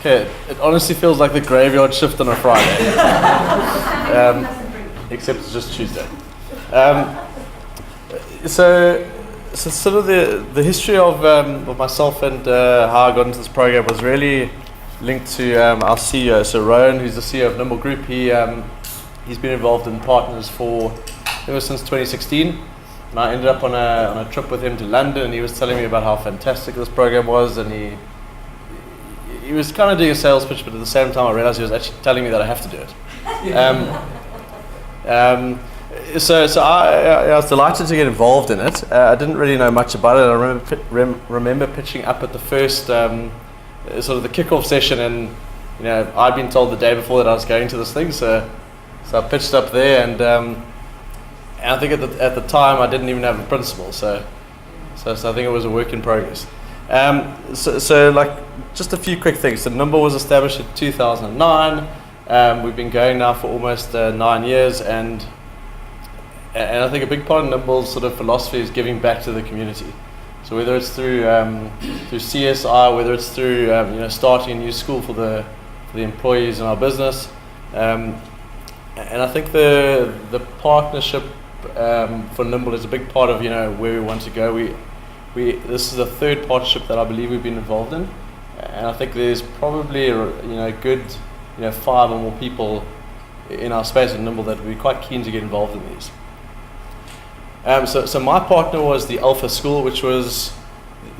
Okay, it honestly feels like the graveyard shift on a Friday. Except it's just Tuesday. So sort of the history of myself and how I got into this program was really linked to our CEO, so Rowan, who's the CEO of Nimble Group. He's been involved in partners since 2016. And I ended up on a trip with him to London, and he was telling me about how fantastic this program was, and he was kind of doing a sales pitch, but at the same time I realized he was actually telling me that I have to do it. So I was delighted to get involved in it. I didn't really know much about it. I remember pitching up at the first sort of the kickoff session, and I'd been told the day before that I was going to this thing, so I pitched up there, and I think at the time I didn't even have a principal, so I think it was a work in progress. So like just a few quick things. So Nimble was established in 2009. We've been going now for almost 9 years, and I think a big part of Nimble's sort of philosophy is giving back to the community. So whether it's through CSI, whether it's through starting a new school for the employees in our business, and I think the partnership for Nimble is a big part of where we want to go. This is the third partnership that I believe we've been involved in, and I think there's probably a good 5 or more people in our space at Nimble that would be quite keen to get involved in these. So my partner was the Alpha School, which was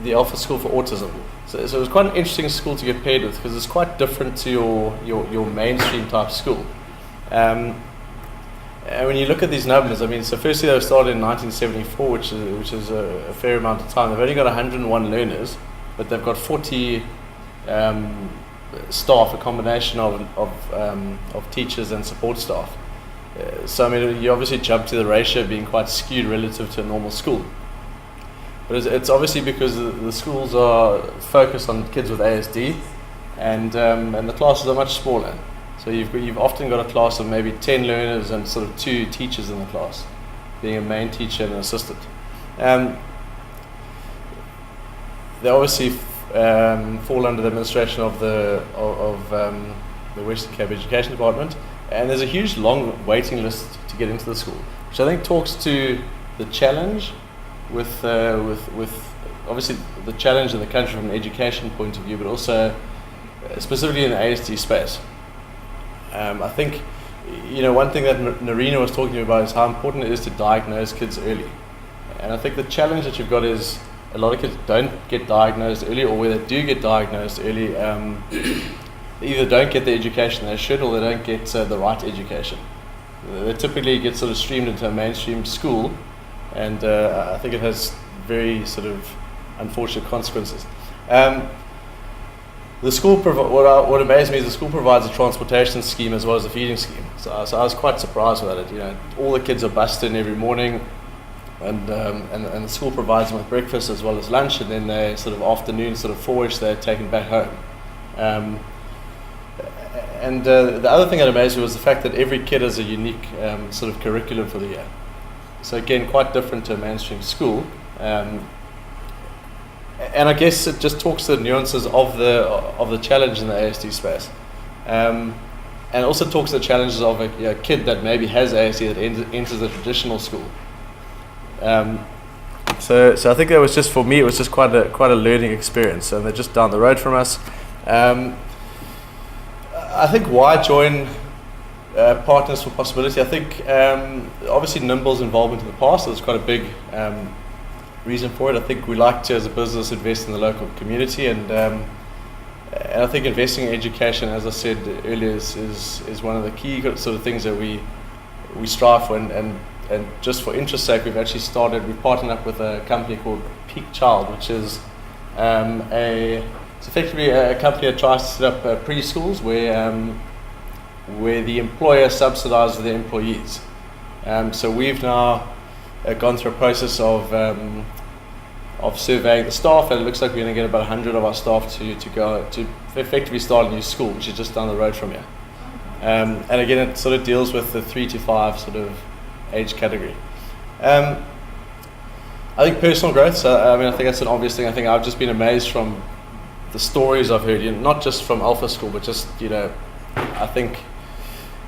the Alpha School for Autism. So it was quite an interesting school to get paired with, because it's quite different to your mainstream type school. And when you look at these numbers, so firstly they were started in 1974, which is a fair amount of time. They've only got 101 learners, but they've got 40 staff, a combination of teachers and support staff. So you obviously jump to the ratio being quite skewed relative to a normal school. But it's obviously because the schools are focused on kids with ASD, and the classes are much smaller. So you've often got a class of maybe 10 learners and sort of 2 teachers in the class, being a main teacher and an assistant. They obviously fall under the administration of the Western Cape Education Department, and there's a huge long waiting list to get into the school, which I think talks to the challenge with obviously the challenge in the country from an education point of view, but also specifically in the ASD space. I think one thing that Narina was talking about is how important it is to diagnose kids early, and I think the challenge that you've got is a lot of kids don't get diagnosed early, or where they do get diagnosed early, they either don't get the education they should, or they don't get the right education. They typically get sort of streamed into a mainstream school, and I think it has very sort of unfortunate consequences. The school, what amazed me is the school provides a transportation scheme as well as a feeding scheme. So I was quite surprised with it. All the kids are bussed in every morning, and the school provides them with breakfast as well as lunch, and then they sort of afternoon, sort of 4-ish, they're taken back home. And the other thing that amazed me was the fact that every kid has a unique sort of curriculum for the year. So again, quite different to a mainstream school. And I guess it just talks to the nuances of the challenge in the ASD space, and also talks to the challenges of a kid that maybe has ASD that enters a traditional school. So I think that was just, for me, it was just quite a learning experience, and they're just down the road from us. I think why join Partners for Possibility? I think obviously Nimble's involvement in the past, there's quite a big reason for it. I think we like to, as a business, invest in the local community, and I think investing in education, as I said earlier, is one of the key sort of things that we strive for. And just for interest's sake, we've partnered up with a company called Peak Child, which is it's effectively a company that tries to set up preschools where the employer subsidizes their employees. So we've now gone through a process of surveying the staff, and it looks like we're going to get about 100 of our staff to go to effectively start a new school, which is just down the road from here. And again, it sort of deals with the 3 to 5 sort of age category. I think personal growth. So I think that's an obvious thing. I think I've just been amazed from the stories I've heard, not just from Alpha School, but just, I think,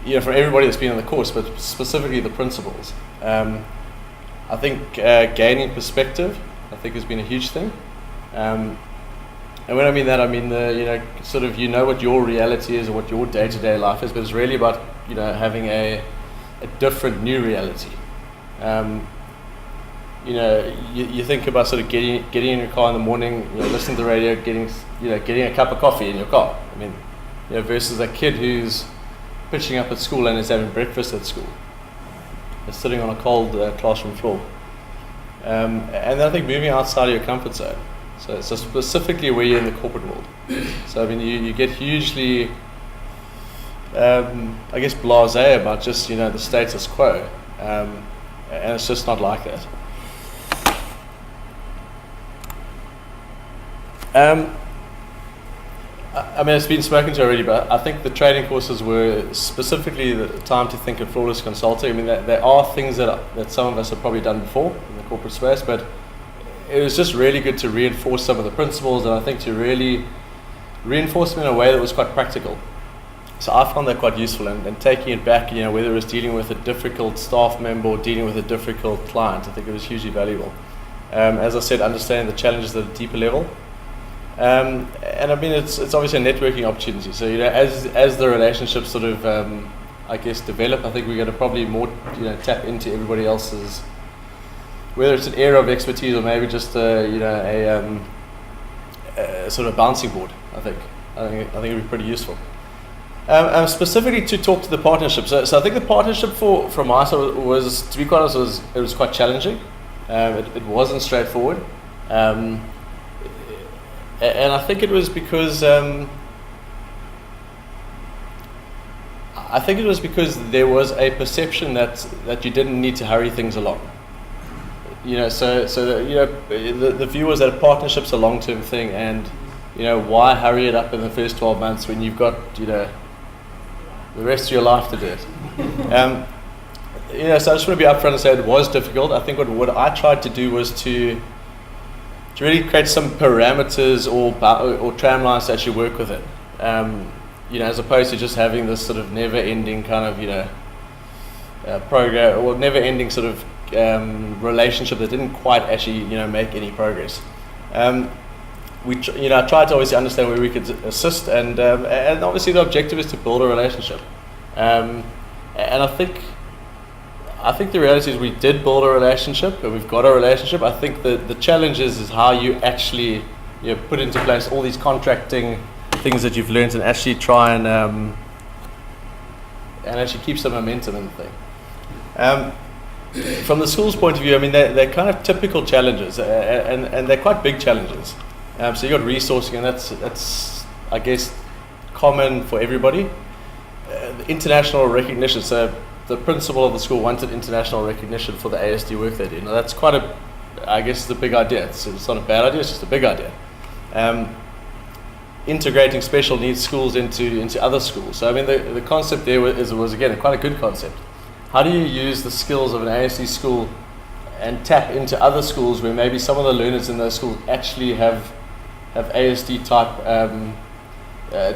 from everybody that's been on the course, but specifically the principals. I think gaining perspective, I think, has been a huge thing. And when I mean that, I mean what your reality is or what your day-to-day life is, but it's really about, having a different new reality. You think about sort of getting in your car in the morning, listening to the radio, getting a cup of coffee in your car. I mean, versus a kid who's pitching up at school and is having breakfast at school. They're sitting on a cold classroom floor. And I think moving outside of your comfort zone. So specifically where you're in the corporate world. So I mean, you get hugely, blasé about just, the status quo. And it's just not like that. I mean, it's been spoken to already, but I think the training courses were specifically the time to think of flawless consulting. I mean, there are things that some of us have probably done before in the corporate space, but it was just really good to reinforce some of the principles, and I think to really reinforce them in a way that was quite practical. So I found that quite useful, and taking it back, whether it was dealing with a difficult staff member or dealing with a difficult client, I think it was hugely valuable. As I said, understanding the challenges at a deeper level. And I mean, it's obviously a networking opportunity. So as the relationships sort of develop, I think we're going to probably more tap into everybody else's, whether it's an area of expertise or maybe just a sort of bouncing board. I think it'd be pretty useful. Specifically to talk to the partnership. So I think the partnership from my side was, to be quite honest, it was quite challenging. It wasn't straightforward. And I think it was because there was a perception that you didn't need to hurry things along. The view was that a partnership's a long-term thing, and why hurry it up in the first 12 months when you've got the rest of your life to do it. So I just want to be upfront and say it was difficult. I think what I tried to do was to really create some parameters or tramlines to actually work with it. As opposed to just having this sort of never-ending kind of program, or never-ending sort of relationship that didn't quite actually make any progress. I tried to obviously understand where we could assist, and obviously the objective is to build a relationship. And I think the reality is we did build a relationship, and we've got a relationship. I think the challenge is how you actually put into place all these contracting things that you've learned, and actually try and actually keep some momentum in the thing. From the school's point of view, I mean, they're kind of typical challenges, and they're quite big challenges. So you've got resourcing, and that's I guess common for everybody. International recognition. So the principal of the school wanted international recognition for the ASD work they did. Now that's quite it's a big idea. It's not a bad idea, it's just a big idea. Integrating special needs schools into other schools. So I mean, the concept there was again quite a good concept. How do you use the skills of an ASD school and tap into other schools where maybe some of the learners in those schools actually have ASD type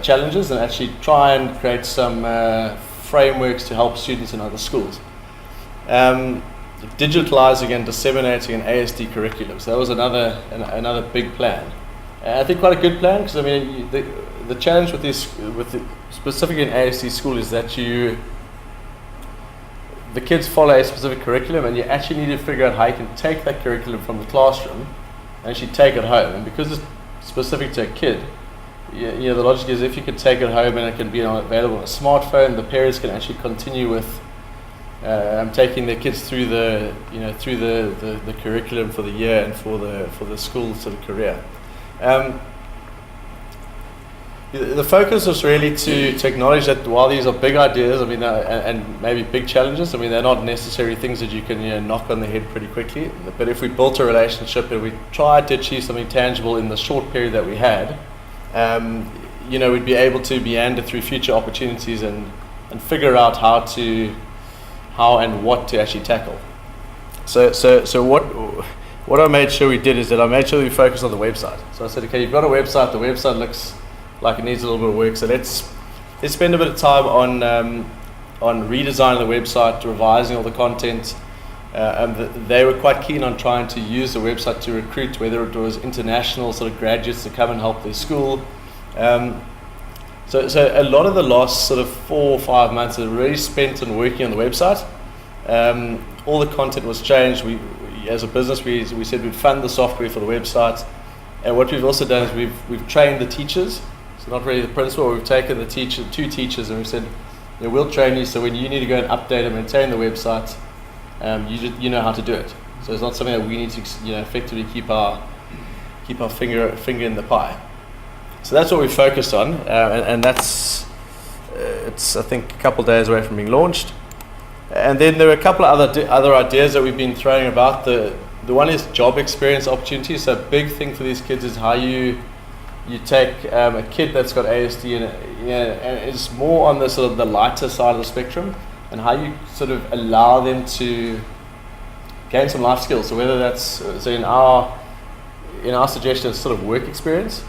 challenges, and actually try and create some frameworks to help students in other schools. Digitalizing and disseminating an ASD curriculum. So that was another big plan. I think quite a good plan, because I mean the challenge with specifically in ASD school is that the kids follow a specific curriculum, and you actually need to figure out how you can take that curriculum from the classroom and actually take it home. And because it's specific to a kid, the logic is if you can take it home and it can be available on a smartphone, the parents can actually continue with taking their kids through the curriculum for the year and for the school sort of career. The focus was really to acknowledge that while these are big ideas, I mean, and maybe big challenges, I mean, they're not necessarily things that you can knock on the head pretty quickly. But if we built a relationship and we tried to achieve something tangible in the short period that we had, we'd be able to meander through future opportunities and figure out how and what to actually tackle. So what what I made sure we did is that I made sure we focused on the website. So I said, okay, you've got a website. The website looks like it needs a little bit of work. So let's spend a bit of time on redesigning the website, revising all the content. They were quite keen on trying to use the website to recruit, whether it was international sort of graduates to come and help their school. So a lot of the last sort of 4 or 5 months are really spent on working on the website. All the content was changed. We as a business, we said we'd fund the software for the website. And what we've also done is we've trained the teachers. So not really the principal, we've taken the two teachers, and we've said, we'll train you, so when you need to go and update and maintain the website, you know how to do it. So it's not something that we need to effectively keep our finger in the pie. So that's what we focused on, and that's it's I think a couple of days away from being launched. And then there are a couple of other ideas that we've been throwing about. The one is job experience opportunities. So a big thing for these kids is how you take a kid that's got ASD and it's more on the sort of the lighter side of the spectrum, and how you sort of allow them to gain some life skills. So whether that's in our suggestion, it's sort of work experience.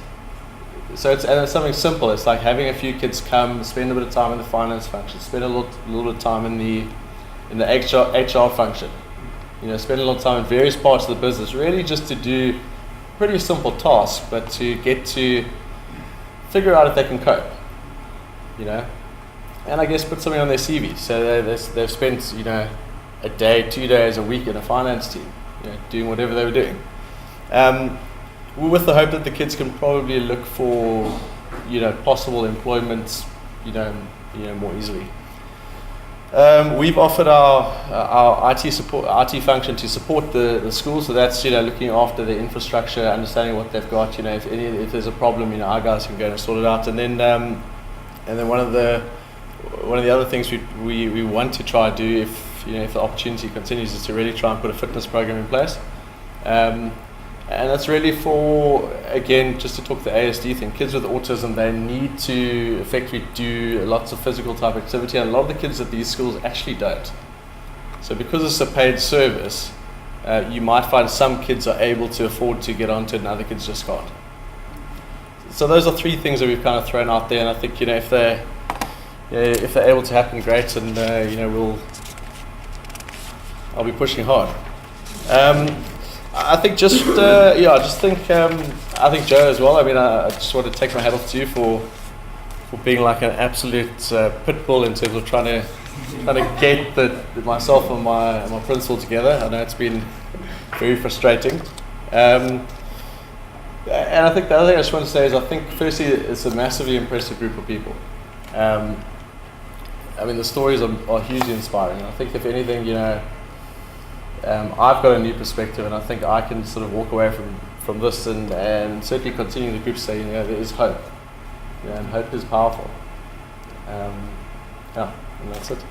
So it's something simple. It's like having a few kids come, spend a bit of time in the finance function, spend a little bit of time in the HR function. Spend a lot of time in various parts of the business, really just to do pretty simple tasks, but to get to figure out if they can cope. And I guess put something on their CV. So they've spent a day, 2 days, a week in a finance team, doing whatever they were doing. With the hope that the kids can probably look for possible employment more easily. We've offered our IT function to support the school, so that's looking after the infrastructure, understanding what they've got. If there's a problem, our guys can go and sort it out. And then one of the other things we want to try to do, if the opportunity continues, is to really try and put a fitness program in place. And that's really for, again, just to talk the ASD thing, kids with autism, they need to effectively do lots of physical type activity, and a lot of the kids at these schools actually don't. So because it's a paid service, you might find some kids are able to afford to get onto it and other kids just can't. So those are 3 things that we've kind of thrown out there, and I think if they're able to happen, great, and I'll be pushing hard. I think I think Joe as well. I mean, I just want to take my hat off to you for being like an absolute pit bull in terms of trying to get myself and my principal together. I know it's been very frustrating. And I think the other thing I just want to say is I think firstly it's a massively impressive group of people. I mean, the stories are hugely inspiring. I think if anything, I've got a new perspective, and I think I can sort of walk away from this and certainly continue the group saying, there is hope. And hope is powerful. And that's it.